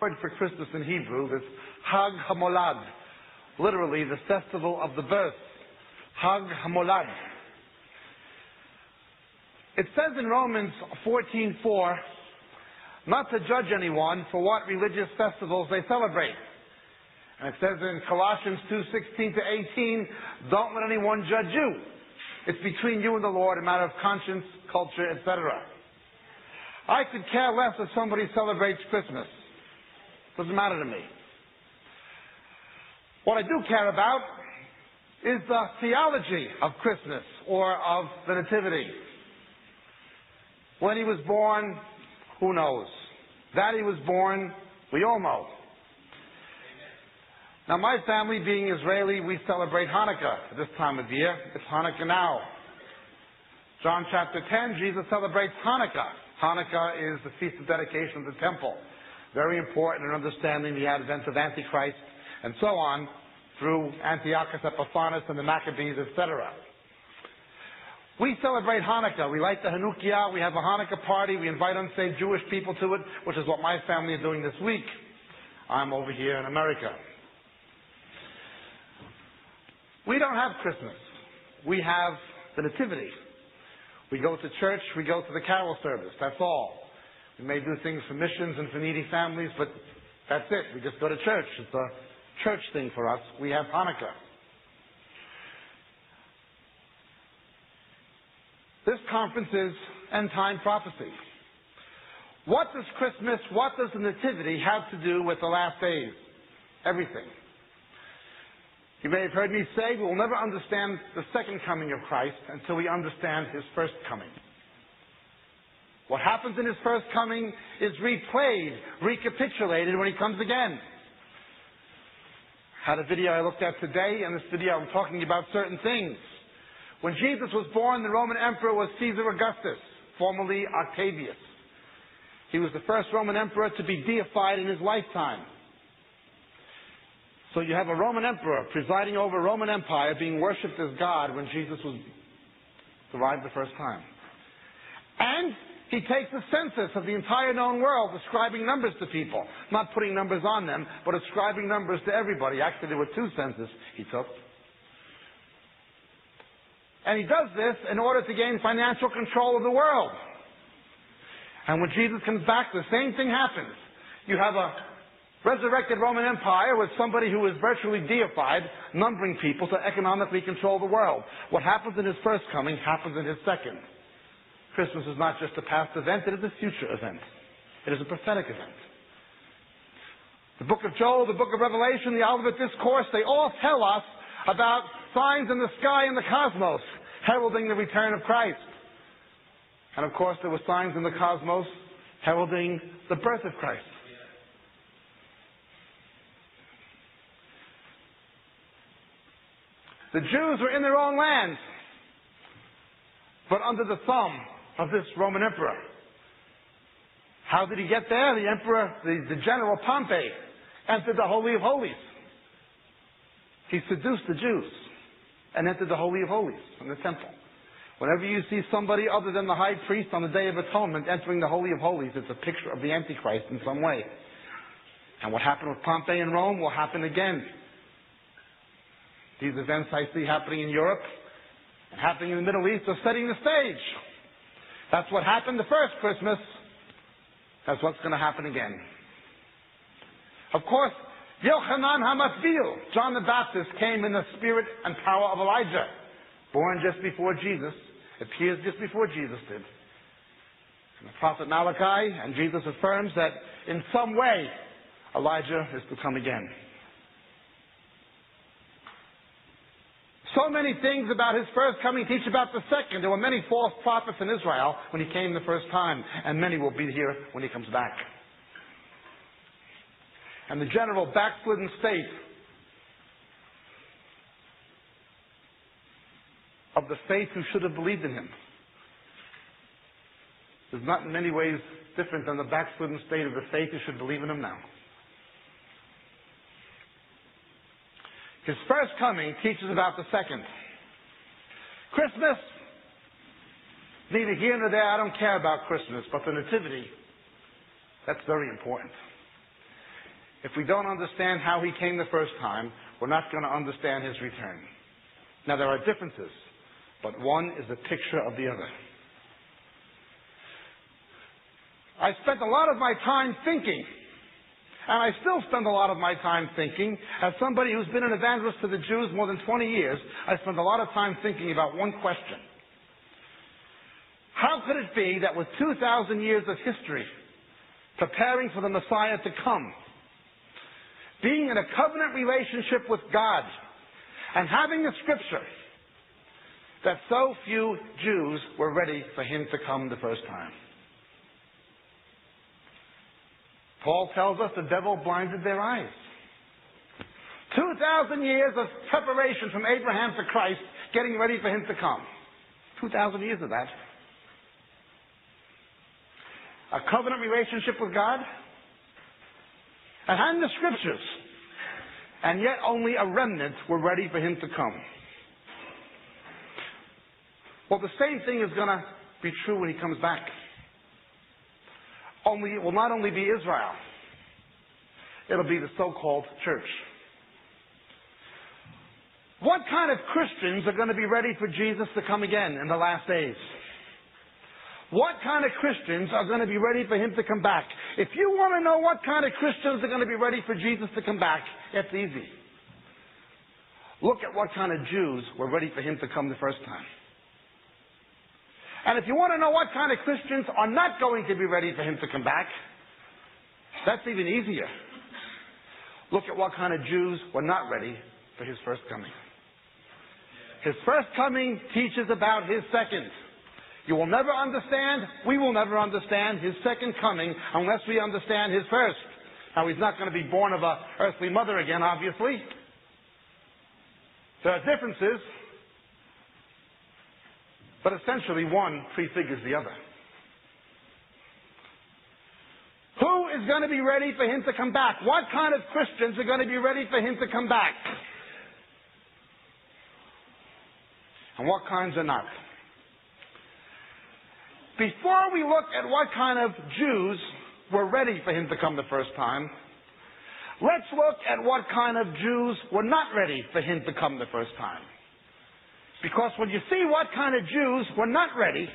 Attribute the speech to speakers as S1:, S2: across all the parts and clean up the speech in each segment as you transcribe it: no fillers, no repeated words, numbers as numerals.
S1: word for Christmas in Hebrew is Hag HaMolad, literally the festival of the birth. Hag HaMolad. It says in Romans 14:4 not to judge anyone for what religious festivals they celebrate. And it says in Colossians 2:16 to 18, don't let anyone judge you. It's between you and the Lord, a matter of conscience, culture, etc. I could care less if somebody celebrates Christmas. Doesn't matter to me. What I do care about is the theology of Christmas or of the Nativity. When he was born, who knows? That he was born, we all know. Now, my family, being Israeli, we celebrate Hanukkah at this time of year. It's Hanukkah now. John chapter 10, Jesus celebrates Hanukkah. Hanukkah is the feast of dedication of the temple. Very important in understanding the advent of Antichrist and so on through Antiochus Epiphanes and the Maccabees, etc. We celebrate Hanukkah. We light the Hanukkah. We have a Hanukkah party. We invite unsaved Jewish people to it, which is what my family is doing this week. I'm over here in America. We don't have Christmas. We have the Nativity. We go to church. We go to the carol service. That's all. We may do things for missions and for needy families, but that's it. We just go to church. It's a church thing for us. We have Hanukkah. This conference is end-time prophecy. What does Christmas, what does the Nativity have to do with the last days? Everything. You may have heard me say we will never understand the second coming of Christ until we understand His first coming. What happens in His first coming is replayed, recapitulated when He comes again. I had a video I looked at today, and this video I'm talking about certain things. When Jesus was born, the Roman emperor was Caesar Augustus, formerly Octavius. He was the first Roman emperor to be deified in his lifetime. So you have a Roman emperor presiding over a Roman empire being worshipped as God when Jesus arrived the first time. And he takes a census of the entire known world, ascribing numbers to people. Not putting numbers on them, but ascribing numbers to everybody. Actually, there were two censuses he took. And he does this in order to gain financial control of the world. And when Jesus comes back, the same thing happens. You have a resurrected Roman Empire with somebody who is virtually deified, numbering people to economically control the world. What happens in his first coming happens in his second. Christmas is not just a past event, it is a future event. It is a prophetic event. The book of Joel, the book of Revelation, the Olivet Discourse, they all tell us about signs in the sky and the cosmos, heralding the return of Christ. And of course, there were signs in the cosmos heralding the birth of Christ. The Jews were in their own land, but under the thumb of this Roman emperor. How did he get there? The emperor, the general Pompey, entered the Holy of Holies. He seduced the Jews and entered the Holy of Holies in the temple. Whenever you see somebody other than the high priest on the Day of Atonement entering the Holy of Holies, it's a picture of the Antichrist in some way. And what happened with Pompey in Rome will happen again. These events I see happening in Europe and happening in the Middle East are setting the stage. That's what happened the first Christmas. That's what's going to happen again. Of course, Yochanan HaMatzil, John the Baptist, came in the spirit and power of Elijah, born just before Jesus, appears just before Jesus did. And the prophet Malachi, and Jesus affirms that in some way Elijah is to come again. So many things about his first coming teach about the second. There were many false prophets in Israel when he came the first time, and many will be here when he comes back. And the general backslidden state of the faith who should have believed in him is not in many ways different than the backslidden state of the faith who should believe in him now. His first coming teaches about the second. Christmas, neither here nor there, I don't care about Christmas, but the Nativity, that's very important. If we don't understand how he came the first time, we're not going to understand his return. Now, there are differences, but one is a picture of the other. I spent a lot of my time thinking, and I still spend a lot of my time thinking, as somebody who's been an evangelist to the Jews more than 20 years, I spend a lot of time thinking about one question. How could it be that with 2,000 years of history, preparing for the Messiah to come, being in a covenant relationship with God, and having the scripture, that so few Jews were ready for him to come the first time? Paul tells us the devil blinded their eyes. 2,000 years of preparation from Abraham to Christ, getting ready for him to come. 2,000 years of that. A covenant relationship with God, and the scriptures, and yet only a remnant were ready for him to come. Well, the same thing is going to be true when he comes back. Only it will not only be Israel, it'll be the so-called church. What kind of Christians are going to be ready for Jesus to come again in the last days? What kind of Christians are going to be ready for him to come back? If you want to know what kind of Christians are going to be ready for Jesus to come back, it's easy. Look at what kind of Jews were ready for him to come the first time. And if you want to know what kind of Christians are not going to be ready for him to come back, that's even easier. Look at what kind of Jews were not ready for his first coming. His first coming teaches about his second. You will never understand, we will never understand his second coming unless we understand his first. Now, he's not going to be born of an earthly mother again, obviously. There are differences, but essentially one prefigures the other. Who is going to be ready for him to come back? What kind of Christians are going to be ready for him to come back? And what kinds are not? Before we look at what kind of Jews were ready for him to come the first time, let's look at what kind of Jews were not ready for him to come the first time. Because when you see what kind of Jews were not ready,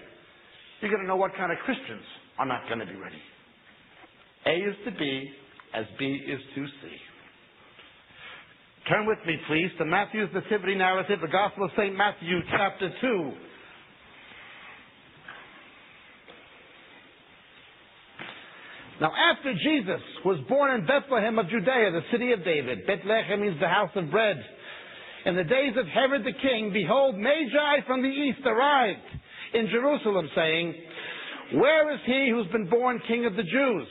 S1: you're going to know what kind of Christians are not going to be ready. A is to B as B is to C. Turn with me, please, to Matthew's Nativity narrative, the Gospel of St. Matthew, chapter 2. Now, after Jesus was born in Bethlehem of Judea, the city of David, Bethlehem means the house of bread. In the days of Herod the king, behold, Magi from the east arrived in Jerusalem, saying, Where is he who's been born King of the Jews?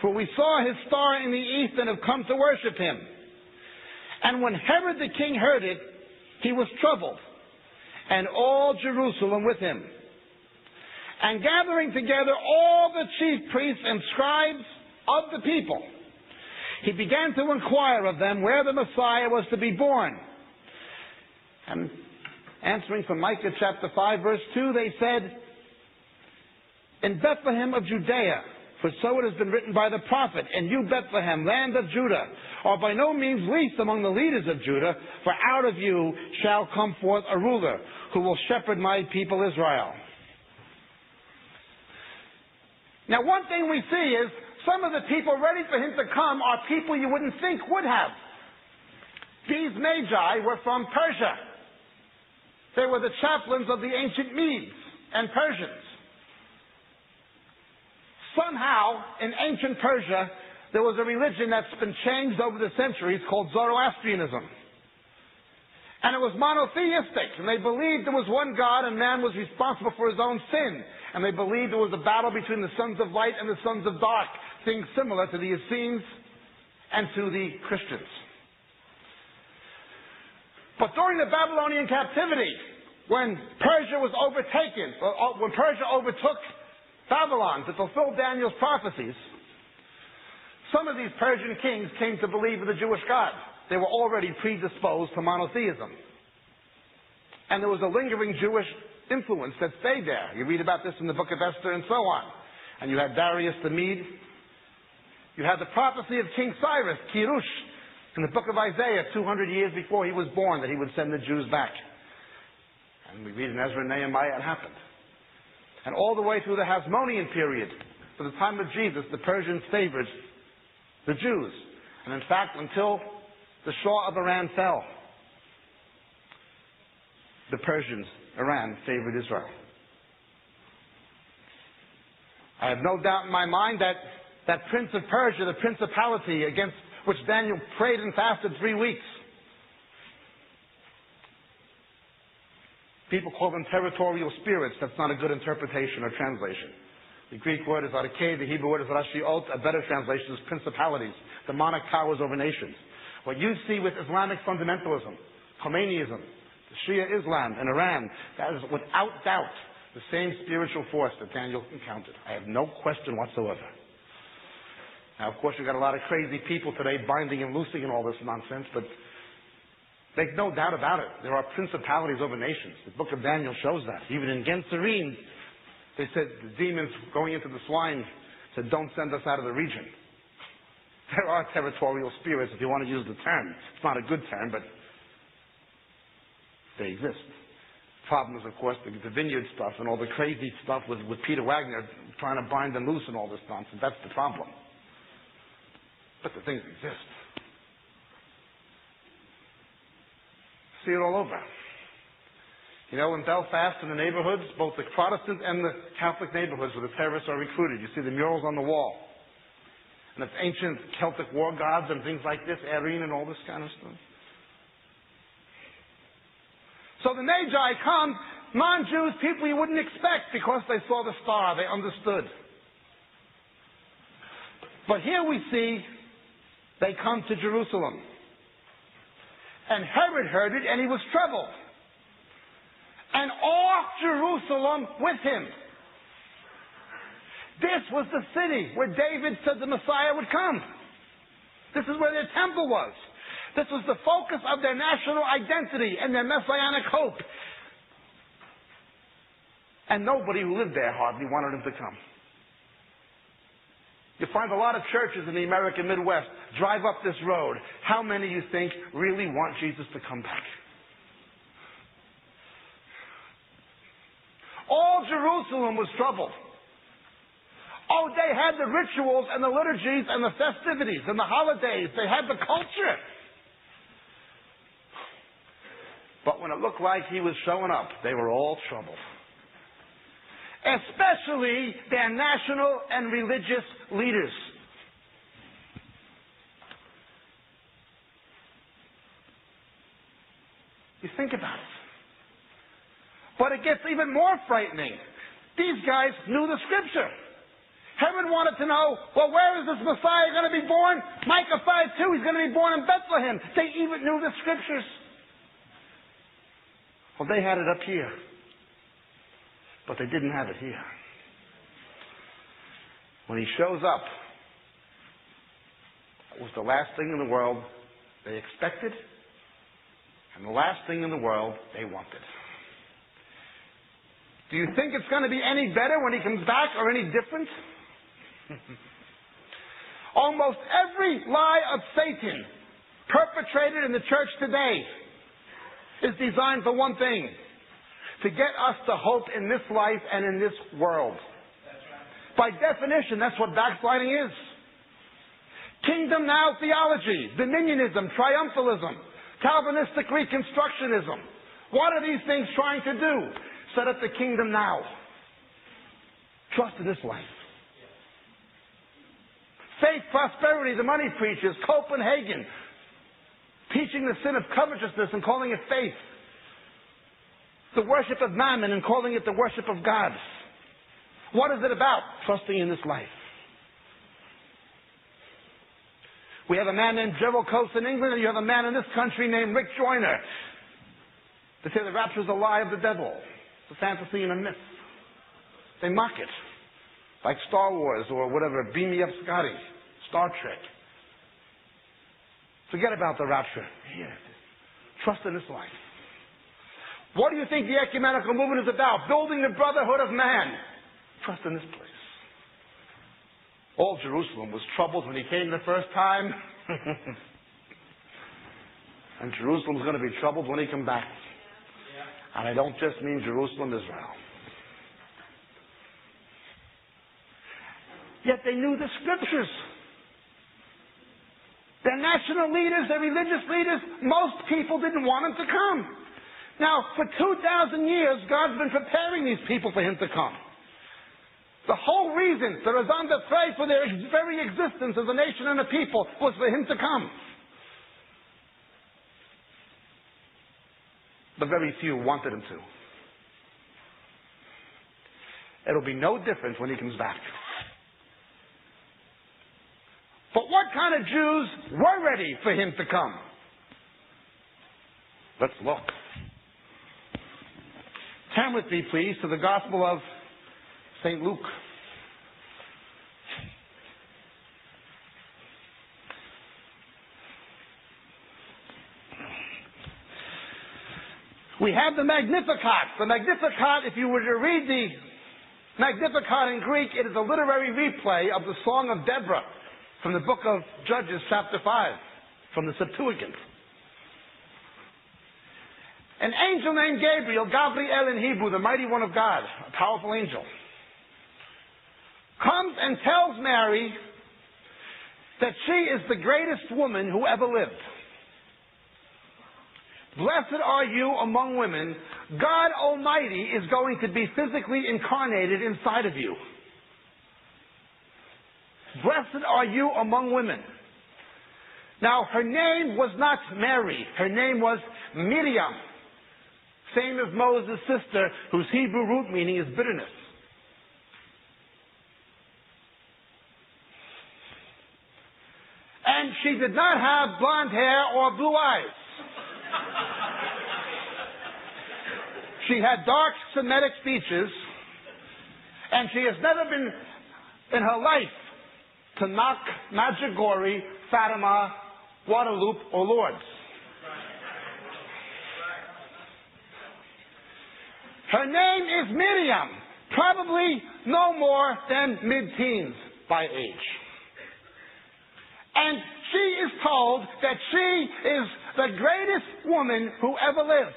S1: For we saw his star in the east and have come to worship him. And when Herod the king heard it, he was troubled, and all Jerusalem with him. And gathering together all the chief priests and scribes of the people, he began to inquire of them where the Messiah was to be born. And answering from Micah chapter 5, verse 2, they said, In Bethlehem of Judea, for so it has been written by the prophet, And you, Bethlehem, land of Judah, are by no means least among the leaders of Judah, for out of you shall come forth a ruler, who will shepherd my people Israel. Now, one thing we see is some of the people ready for him to come are people you wouldn't think would have. These Magi were from Persia. They were the chaplains of the ancient Medes and Persians. Somehow, in ancient Persia, there was a religion that's been changed over the centuries called Zoroastrianism. And it was monotheistic, and they believed there was one God and man was responsible for his own sin. And they believed there was a battle between the sons of light and the sons of dark, things similar to the Essenes and to the Christians. But during the Babylonian captivity, when Persia was overtaken, when Persia overtook Babylon to fulfill Daniel's prophecies, some of these Persian kings came to believe in the Jewish God. They were already predisposed to monotheism. And there was a lingering Jewish influence that stayed there. You read about this in the book of Esther and so on. And you had Darius the Mede. You had the prophecy of King Cyrus, Kirush, in the book of Isaiah, 200 years before he was born, that he would send the Jews back. And we read in Ezra and Nehemiah it happened. And all the way through the Hasmonean period, to the time of Jesus, the Persians favored the Jews. And in fact, until the Shah of Iran fell, the Persians, Iran, favored Israel. I have no doubt in my mind that that Prince of Persia, the principality against which Daniel prayed and fasted 3 weeks, people call them territorial spirits. That's not a good interpretation or translation. The Greek word is arche, the Hebrew word is rashiot. A better translation is principalities, demonic powers over nations. What you see with Islamic fundamentalism, Khomeiniism, the Shia Islam in Iran, that is without doubt the same spiritual force that Daniel encountered. I have no question whatsoever. Now, of course, you've got a lot of crazy people today binding and loosing and all this nonsense, but make no doubt about it. There are principalities over nations. The book of Daniel shows that. Even in Gensarim, they said the demons going into the swine said, don't send us out of the region. There are territorial spirits, if you want to use the term. It's not a good term, but they exist. The problem is, of course, the vineyard stuff and all the crazy stuff with Peter Wagner trying to bind and loose and all this nonsense. That's the problem. But the things exist. See it all over. You know, in Belfast, in the neighborhoods, both the Protestant and the Catholic neighborhoods where the terrorists are recruited, you see the murals on the wall. And it's ancient Celtic war gods and things like this, Aryan and all this kind of stuff. So the Magi come, non-Jews, people you wouldn't expect, because they saw the star, they understood. But here we see they come to Jerusalem. And Herod heard it, and he was troubled. And all Jerusalem with him. This was the city where David said the Messiah would come. This is where their temple was. This was the focus of their national identity and their messianic hope. And nobody who lived there hardly wanted him to come. You find a lot of churches in the American Midwest drive up this road. How many you think really want Jesus to come back? All Jerusalem was troubled. Oh, they had the rituals and the liturgies and the festivities and the holidays. They had the culture. But when it looked like he was showing up, they were all troubled. Especially their national and religious leaders. You think about it. But it gets even more frightening. These guys knew the scripture. Herod wanted to know, well, where is this Messiah going to be born? Micah 5:2, he's going to be born in Bethlehem. They even knew the scriptures. Well, they had it up here. But they didn't have it here. When he shows up, it was the last thing in the world they expected and the last thing in the world they wanted. Do you think it's going to be any better when he comes back or any different? Almost every lie of Satan perpetrated in the church today is designed for one thing: to get us to hope in this life and in this world. By definition, that's what backsliding is. Kingdom now theology, dominionism, triumphalism, Calvinistic reconstructionism. What are these things trying to do? Set up the kingdom now. Trust in this life. Faith, prosperity, the money preachers, Copenhagen, teaching the sin of covetousness and calling it faith. The worship of mammon and calling it the worship of God. What is it about? Trusting in this life. We have a man named Gerald Coates in England, and you have a man in this country named Rick Joyner. They say the rapture is a lie of the devil. It's a fantasy and a myth. They mock it. Like Star Wars or whatever, Beam Me Up Scotty, Star Trek. Forget about the rapture. Here, trust in this life. What do you think the ecumenical movement is about? Building the brotherhood of man. Trust in this place. All Jerusalem was troubled when he came the first time. And Jerusalem's going to be troubled when he comes back. And I don't just mean Jerusalem, Israel. Yet they knew the scriptures. Their national leaders, their religious leaders, most people didn't want him to come. Now, for 2,000 years, God's been preparing these people for him to come. The whole reason the Razan prayed for their very existence as a nation and a people was for him to come. But very few wanted him to. It'll be no different when he comes back. But what kind of Jews were ready for him to come? Let's look. Turn with me, please, to the Gospel of St. Luke. We have the Magnificat. The Magnificat, if you were to read the Magnificat in Greek, it is a literary replay of the Song of Deborah from the book of Judges, chapter 5, from the Septuagint. An angel named Gabriel, Gabriel in Hebrew, the mighty one of God, a powerful angel, comes and tells Mary that she is the greatest woman who ever lived. Blessed are you among women. God Almighty is going to be physically incarnated inside of you. Blessed are you among women. Now, her name was not Mary. Her name was Miriam. Same as Moses' sister, whose Hebrew root meaning is bitterness. And she did not have blonde hair or blue eyes. She had dark Semitic features, and she has never been in her life to knock Medjugorje, Fatima, Guadalupe, or Lourdes. Her name is Miriam, probably no more than mid-teens by age. And she is told that she is the greatest woman who ever lived.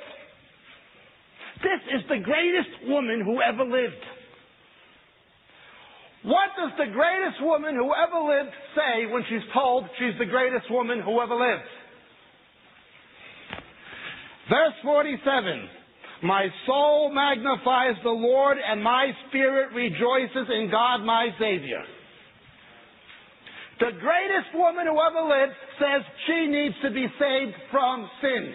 S1: This is the greatest woman who ever lived. What does the greatest woman who ever lived say when she's told she's the greatest woman who ever lived? Verse 47. My soul magnifies the Lord, and my spirit rejoices in God my Savior. The greatest woman who ever lived says she needs to be saved from sin.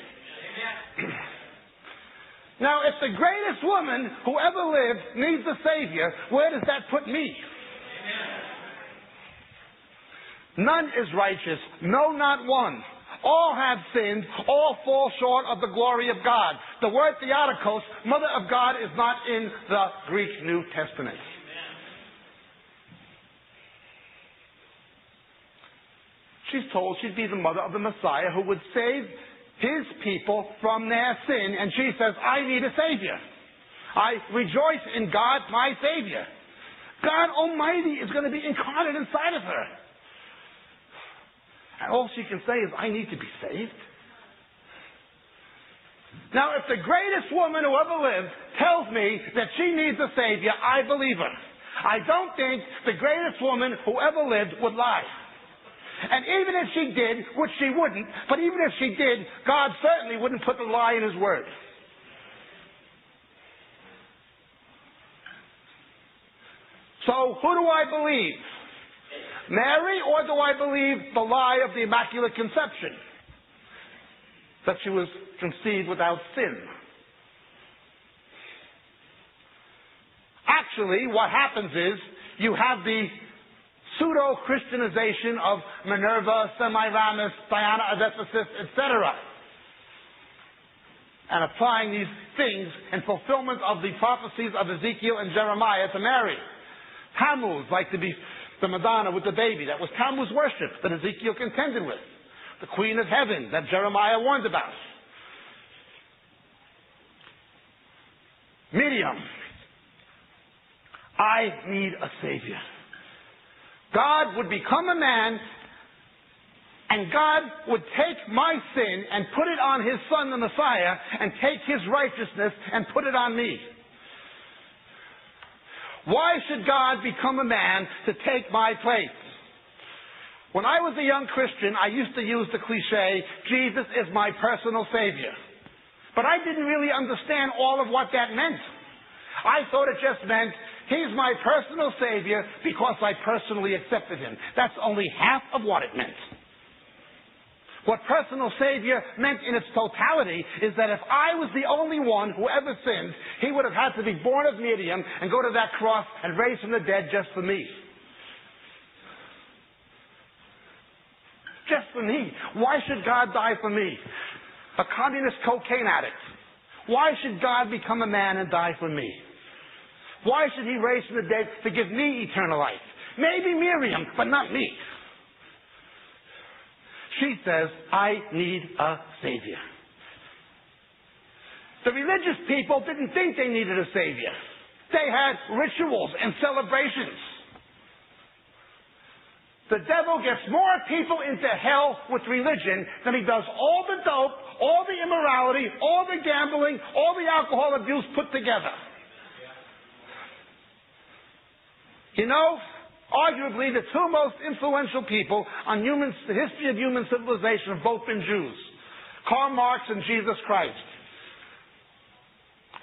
S1: Now, if the greatest woman who ever lived needs a Savior, where does that put me? None is righteous, no, not one. All have sinned, all fall short of the glory of God. The word Theotokos, Mother of God, is not in the Greek New Testament. She's told she'd be the mother of the Messiah who would save his people from their sin, and she says, I need a Savior. I rejoice in God, my Savior. God Almighty is going to be incarnate inside of her. And all she can say is, I need to be saved. Now, if the greatest woman who ever lived tells me that she needs a Savior, I believe her. I don't think the greatest woman who ever lived would lie. And even if she did, which she wouldn't, but even if she did, God certainly wouldn't put the lie in His Word. So, who do I believe? Mary, or do I believe the lie of the Immaculate Conception? That she was conceived without sin. Actually, what happens is, you have the pseudo-Christianization of Minerva, Semiramis, Diana of Ephesus, etc. And applying these things in fulfillment of the prophecies of Ezekiel and Jeremiah to Mary. Tammuz, like to be the Madonna with the baby. That was Tammuz worship that Ezekiel contended with. The Queen of Heaven that Jeremiah warned about. Miriam. I need a Savior. God would become a man, and God would take my sin and put it on His Son, the Messiah, and take His righteousness and put it on me. Why should God become a man to take my place? When I was a young Christian, I used to use the cliche, Jesus is my personal Savior. But I didn't really understand all of what that meant. I thought it just meant, He's my personal Savior because I personally accepted Him. That's only half of what it meant. What personal Savior meant in its totality is that if I was the only one who ever sinned, He would have had to be born of Miriam and go to that cross and raise from the dead just for me. Just for me. Why should God die for me? A communist cocaine addict. Why should God become a man and die for me? Why should He raise from the dead to give me eternal life? Maybe Miriam, but not me. She says, I need a Savior. The religious people didn't think they needed a Savior. They had rituals and celebrations. The devil gets more people into hell with religion than he does all the dope, all the immorality, all the gambling, all the alcohol abuse put together. You know, arguably the two most influential people on the history of human civilization have both been Jews. Karl Marx and Jesus Christ.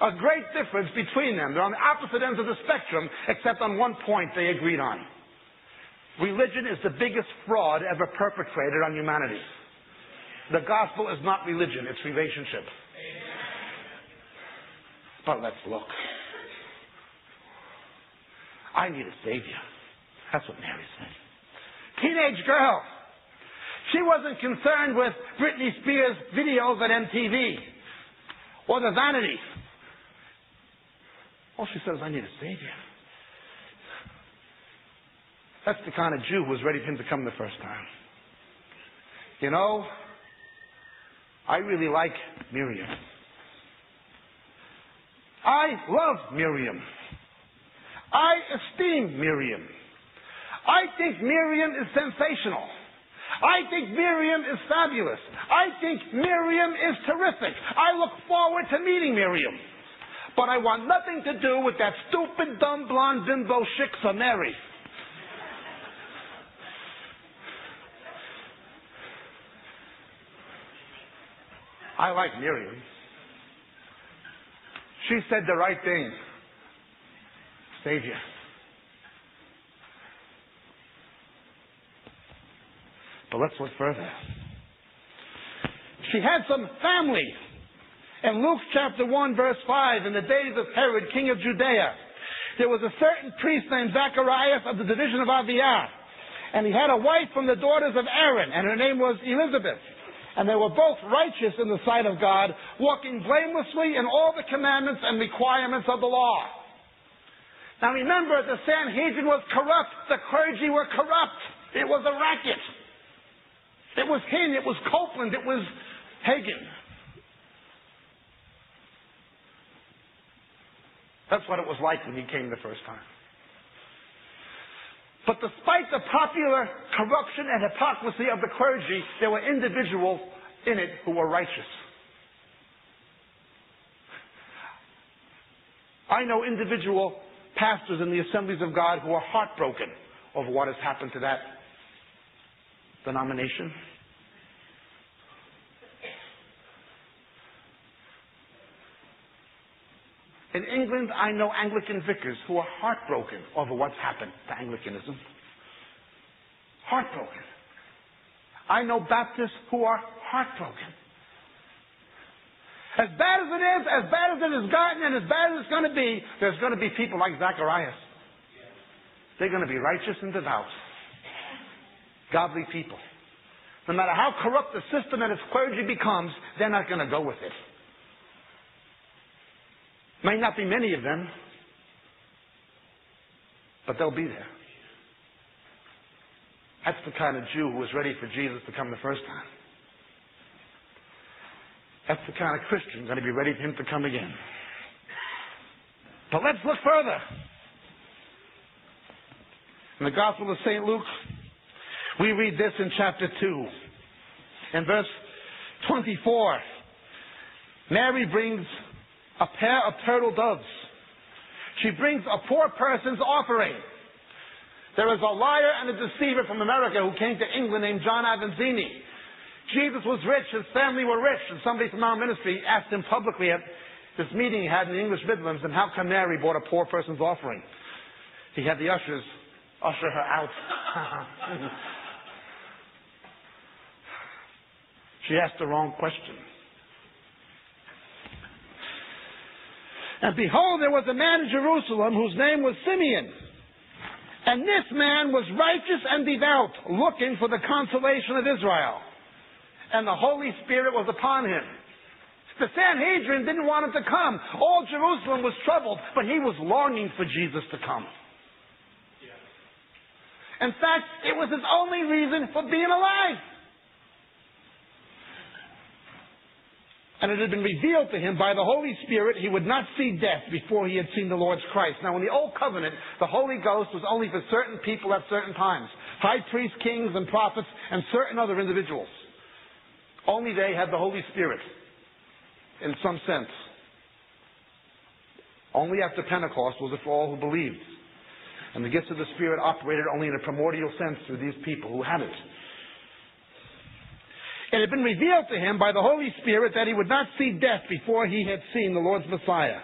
S1: A great difference between them. They're on the opposite ends of the spectrum, except on one point they agreed on. Religion is the biggest fraud ever perpetrated on humanity. The gospel is not religion, it's relationship. But let's look. I need a Savior. That's what Mary said. Teenage girl. She wasn't concerned with Britney Spears' videos at MTV or the vanity. All she says, I need a Savior. That's the kind of Jew who was ready for Him to come the first time. You know, I really like Miriam. I love Miriam. I esteem Miriam. I think Miriam is sensational. I think Miriam is fabulous. I think Miriam is terrific. I look forward to meeting Miriam. But I want nothing to do with that stupid, dumb, blonde, bimbo shiksa Mary. I like Miriam. She said the right thing. Savior. But let's look further. She had some family. In Luke chapter 1 verse 5, in the days of Herod, king of Judea, there was a certain priest named Zacharias of the division of Abiyah. And he had a wife from the daughters of Aaron, and her name was Elizabeth. And they were both righteous in the sight of God, walking blamelessly in all the commandments and requirements of the law. Now remember, the Sanhedrin was corrupt. The clergy were corrupt. It was a racket. It was Hinn. It was Copeland. It was Hagen. That's what it was like when he came the first time. But despite the popular corruption and hypocrisy of the clergy, there were individuals in it who were righteous. I know individual pastors in the assemblies of God who are heartbroken over what has happened to that denomination. In England, I know Anglican vicars who are heartbroken over what's happened to Anglicanism. Heartbroken. I know Baptists who are heartbroken. As bad as it is, as bad as it has gotten, and as bad as it's going to be, there's going to be people like Zacharias. They're going to be righteous and devout. Godly people. No matter how corrupt the system and its clergy becomes, they're not going to go with it. May not be many of them, but they'll be there. That's the kind of Jew who was ready for Jesus to come the first time. That's the kind of Christian going to be ready for Him to come again. But let's look further. In the Gospel of St. Luke, we read this in chapter 2. In verse 24, Mary brings a pair of turtle doves. She brings a poor person's offering. There is a liar and a deceiver from America who came to England named John Avanzini. Jesus was rich, his family were rich, and somebody from our ministry asked him publicly at this meeting he had in the English Midlands, and how come Mary brought a poor person's offering? He had the ushers usher her out. She asked the wrong question. And behold, there was a man in Jerusalem whose name was Simeon. And this man was righteous and devout, looking for the consolation of Israel. And the Holy Spirit was upon him. The Sanhedrin didn't want him to come. All Jerusalem was troubled, but he was longing for Jesus to come. In fact, it was his only reason for being alive. And it had been revealed to him by the Holy Spirit he would not see death before he had seen the Lord's Christ. Now, in the Old Covenant, the Holy Ghost was only for certain people at certain times. High priests, kings, and prophets, and certain other individuals. Only they had the Holy Spirit, in some sense. Only after Pentecost was it for all who believed. And the gifts of the Spirit operated only in a primordial sense through these people who had it. It had been revealed to him by the Holy Spirit that he would not see death before he had seen the Lord's Messiah.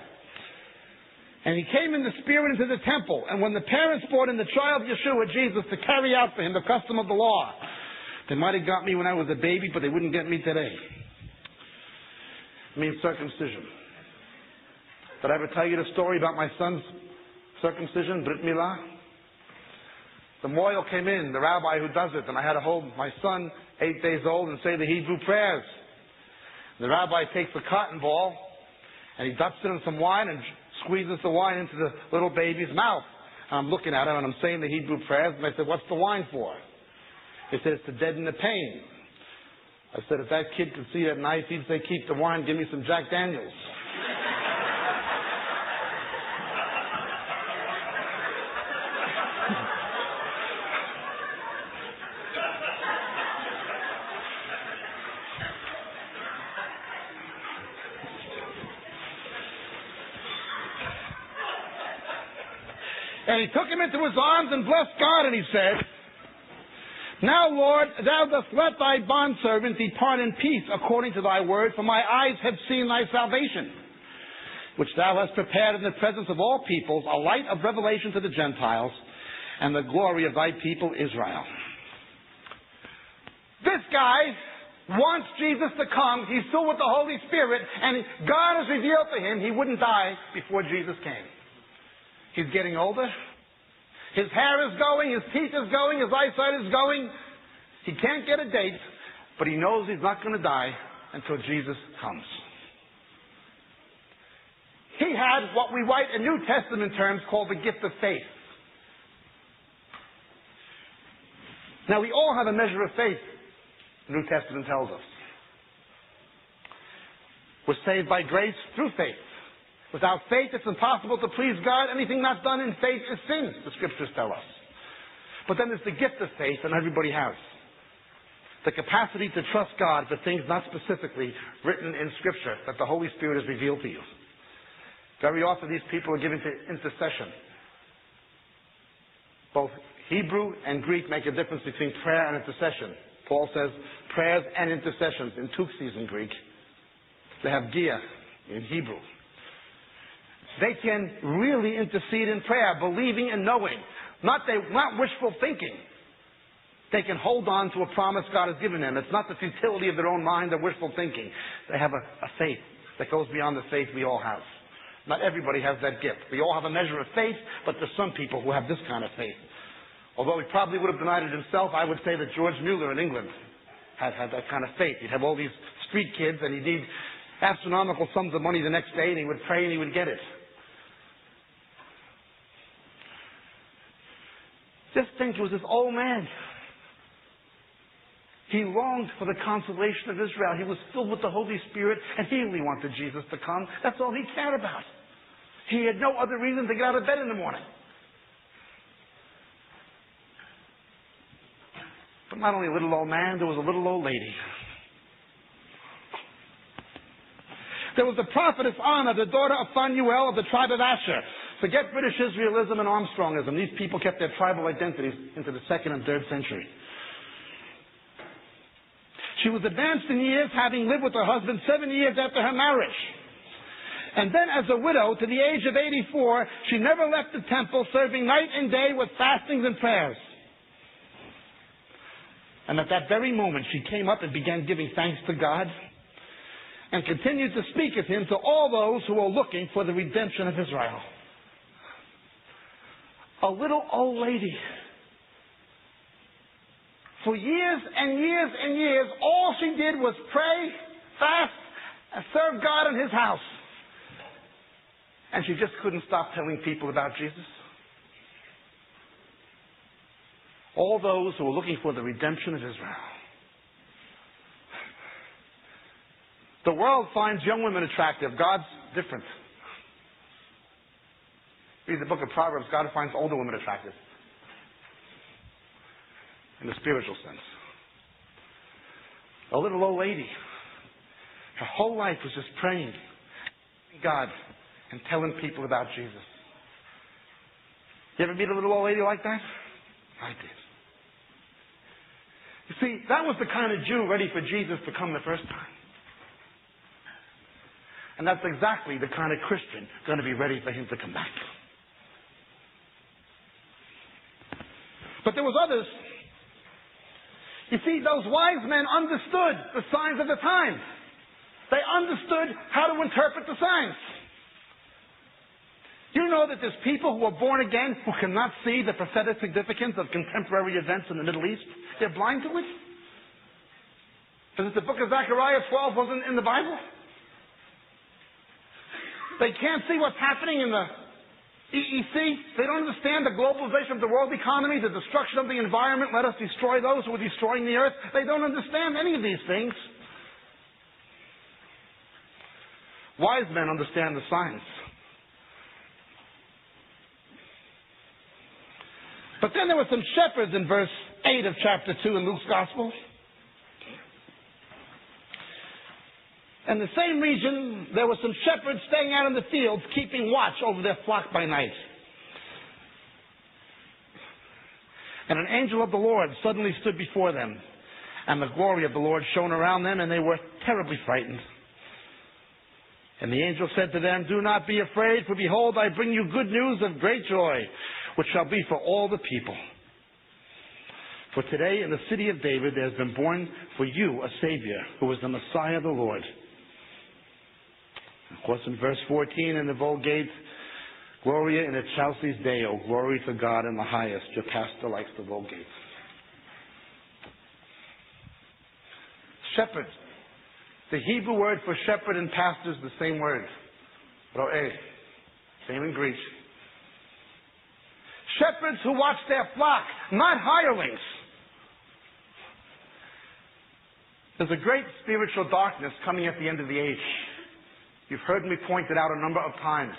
S1: And he came in the Spirit into the temple. And when the parents brought in the child Yeshua, Jesus, to carry out for him the custom of the law, they might have got me when I was a baby, but they wouldn't get me today. It means circumcision. Did I ever tell you the story about my son's circumcision, Brit Milah? The moil came in, the rabbi who does it, and I had to hold my son, 8 days old, and say the Hebrew prayers. The rabbi takes a cotton ball, and he dumps it in some wine and squeezes the wine into the little baby's mouth. And I'm looking at him, and I'm saying the Hebrew prayers, and I said, "What's the wine for?" He said, "It's to deaden the pain." I said, "If that kid could see that knife, he'd say, 'Keep the wine, give me some Jack Daniels.'" And he took him into his arms and blessed God, and he said, "Now, Lord, thou dost let thy bondservant depart in peace according to thy word, for my eyes have seen thy salvation, which thou hast prepared in the presence of all peoples, a light of revelation to the Gentiles, and the glory of thy people Israel." This guy wants Jesus to come. He's filled with the Holy Spirit, and God has revealed to him he wouldn't die before Jesus came. He's getting older. His hair is going, his teeth is going, his eyesight is going. He can't get a date, but he knows he's not going to die until Jesus comes. He had what we write in New Testament terms called the gift of faith. Now, we all have a measure of faith, the New Testament tells us. We're saved by grace through faith. Without faith, it's impossible to please God. Anything not done in faith is sin, the Scriptures tell us. But then there's the gift of faith, and everybody has. The capacity to trust God for things not specifically written in Scripture that the Holy Spirit has revealed to you. Very often these people are given to intercession. Both Hebrew and Greek make a difference between prayer and intercession. Paul says prayers and intercessions in tuksis in Greek. They have gia in Hebrew. They can really intercede in prayer, believing and knowing. Not wishful thinking. They can hold on to a promise God has given them. It's not the futility of their own mind or wishful thinking. They have a faith that goes beyond the faith we all have. Not everybody has that gift. We all have a measure of faith, but there's some people who have this kind of faith. Although he probably would have denied it himself, I would say that George Mueller in England had that kind of faith. He'd have all these street kids, and he'd need astronomical sums of money the next day, and he would pray and he would get it. Just think, it was this old man. He longed for the consolation of Israel. He was filled with the Holy Spirit, and he only wanted Jesus to come. That's all he cared about. He had no other reason to get out of bed in the morning. not only a little old man, there was a little old lady. There was the prophetess Anna, the daughter of Phanuel of the tribe of Asher. Forget British Israelism and Armstrongism. These people kept their tribal identities into the 2nd and 3rd century. She was advanced in years, having lived with her husband 7 years after her marriage. And then as a widow, to the age of 84, she never left the temple, serving night and day with fastings and prayers. And at that very moment, she came up and began giving thanks to God and continued to speak of Him to all those who were looking for the redemption of Israel. A little old lady. For years and years and years, all she did was pray, fast, and serve God in His house. And she just couldn't stop telling people about Jesus. All those who were looking for the redemption of Israel. The world finds young women attractive. God's different. Read the book of Proverbs. God finds older women attractive. In the spiritual sense. A little old lady. Her whole life was just praying God and telling people about Jesus. You ever meet a little old lady like that? I did. You see, that was the kind of Jew ready for Jesus to come the first time. And that's exactly the kind of Christian going to be ready for Him to come back. But there was others. You see, those wise men understood the signs of the times. They understood how to interpret the signs. You know that there's people who are born again who cannot see the prophetic significance of contemporary events in the Middle East? They're blind to it. Because the book of Zechariah 12 wasn't in the Bible. They can't see what's happening in the EEC. They don't understand the globalization of the world economy, the destruction of the environment. Let us destroy those who are destroying the earth. They don't understand any of these things. Wise men understand the signs. But then there were some shepherds in verse 8 of chapter 2 in Luke's Gospel. In the same region, there were some shepherds staying out in the fields, keeping watch over their flock by night. And an angel of the Lord suddenly stood before them, and the glory of the Lord shone around them, and they were terribly frightened. And the angel said to them, "Do not be afraid, for behold, I bring you good news of great joy, which shall be for all the people. For today in the city of David there has been born for you a Savior, who is the Messiah, the Lord." Of course, in verse 14 in the Vulgate, "Gloria in excelsis Deo," glory to God in the highest. Your pastor likes the Vulgate. Shepherds. The Hebrew word for shepherd and pastor is the same word. Ro'eh. Same in Greek. Shepherds who watch their flock, not hirelings. There's a great spiritual darkness coming at the end of the age. You've heard me point it out a number of times.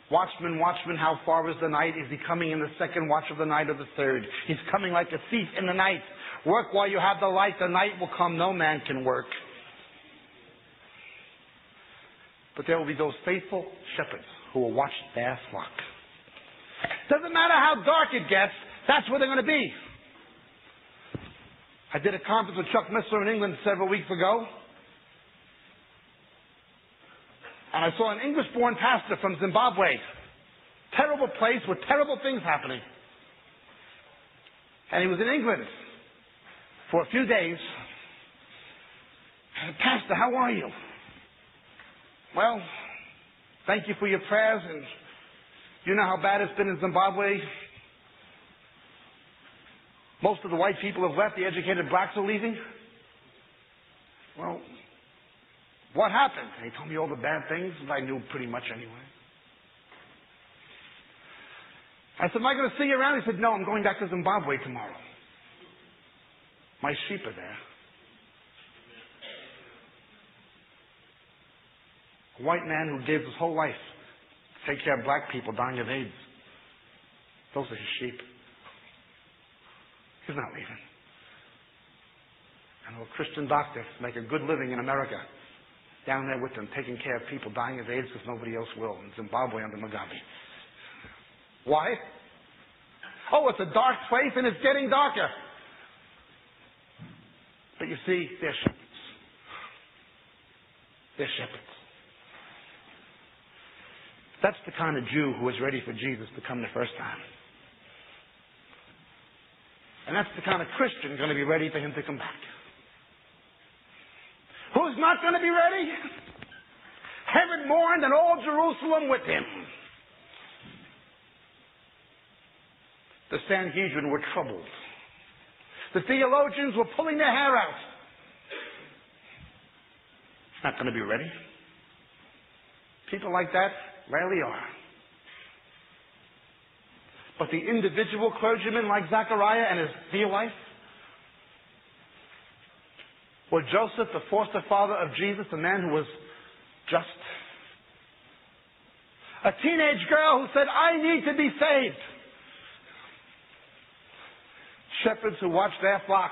S1: Watchman, watchman, how far is the night? Is he coming in the second watch of the night or the third? He's coming like a thief in the night. Work while you have the light. The night will come. No man can work. But there will be those faithful shepherds who will watch their flock. Doesn't matter how dark it gets, that's where they're going to be. I did a conference with Chuck Missler in England several weeks ago. And I saw an English-born pastor from Zimbabwe. Terrible place with terrible things happening. And he was in England for a few days. I said, "Pastor, how are you?" "Well, thank you for your prayers, and you know how bad it's been in Zimbabwe. Most of the white people have left. The educated blacks are leaving." "Well, what happened?" And he told me all the bad things that I knew pretty much anyway. I said, "Am I going to see you around?" He said, "No, I'm going back to Zimbabwe tomorrow. My sheep are there." A white man who gave his whole life to take care of black people dying of AIDS. Those are his sheep. He's not leaving. I know a Christian doctor make a good living in America, down there with them, taking care of people dying of AIDS because nobody else will, in Zimbabwe under Mugabe. Why? Oh, it's a dark place and it's getting darker. But you see, they're shepherds. They're shepherds. That's the kind of Jew who is ready for Jesus to come the first time. And that's the kind of Christian going to be ready for him to come back. Who's not going to be ready? Herod mourned and all Jerusalem with him. The Sanhedrin were troubled. The theologians were pulling their hair out. Not going to be ready. People like that rarely are. But the individual clergyman like Zechariah and his dear wife, or Joseph, the foster father of Jesus, a man who was just, a teenage girl who said, I need to be saved. Shepherds who watch their flocks.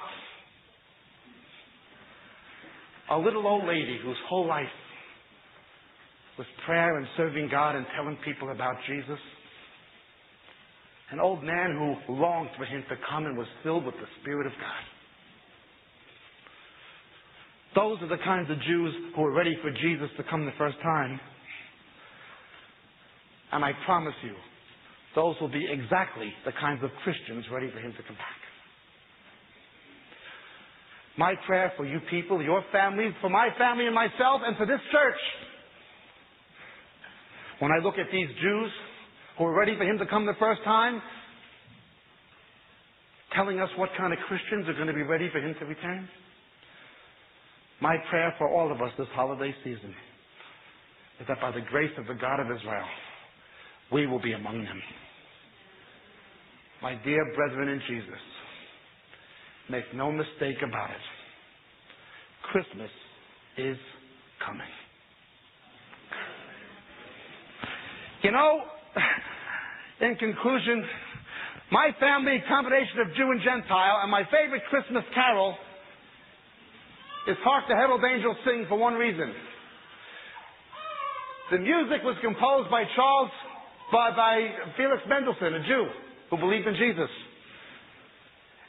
S1: A little old lady whose whole life was prayer and serving God and telling people about Jesus. An old man who longed for him to come and was filled with the Spirit of God. Those are the kinds of Jews who are ready for Jesus to come the first time. And I promise you, those will be exactly the kinds of Christians ready for him to come back. My prayer for you people, your families, for my family and myself, and for this church, when I look at these Jews who are ready for him to come the first time, telling us what kind of Christians are going to be ready for him to return, my prayer for all of us this holiday season is that by the grace of the God of Israel, we will be among them. My dear brethren in Jesus, make no mistake about it. Christmas is coming. You know, in conclusion, my family, a combination of Jew and Gentile, and my favorite Christmas carol is Hark the Herald Angels Sing for one reason. The music was composed by Felix Mendelssohn, a Jew who believed in Jesus.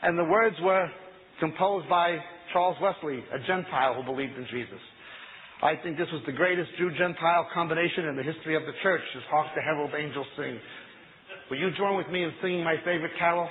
S1: And the words were composed by Charles Wesley, a Gentile who believed in Jesus. I think this was the greatest Jew-Gentile combination in the history of the church, is Hark the Herald Angels Sing. Will you join with me in singing my favorite carol?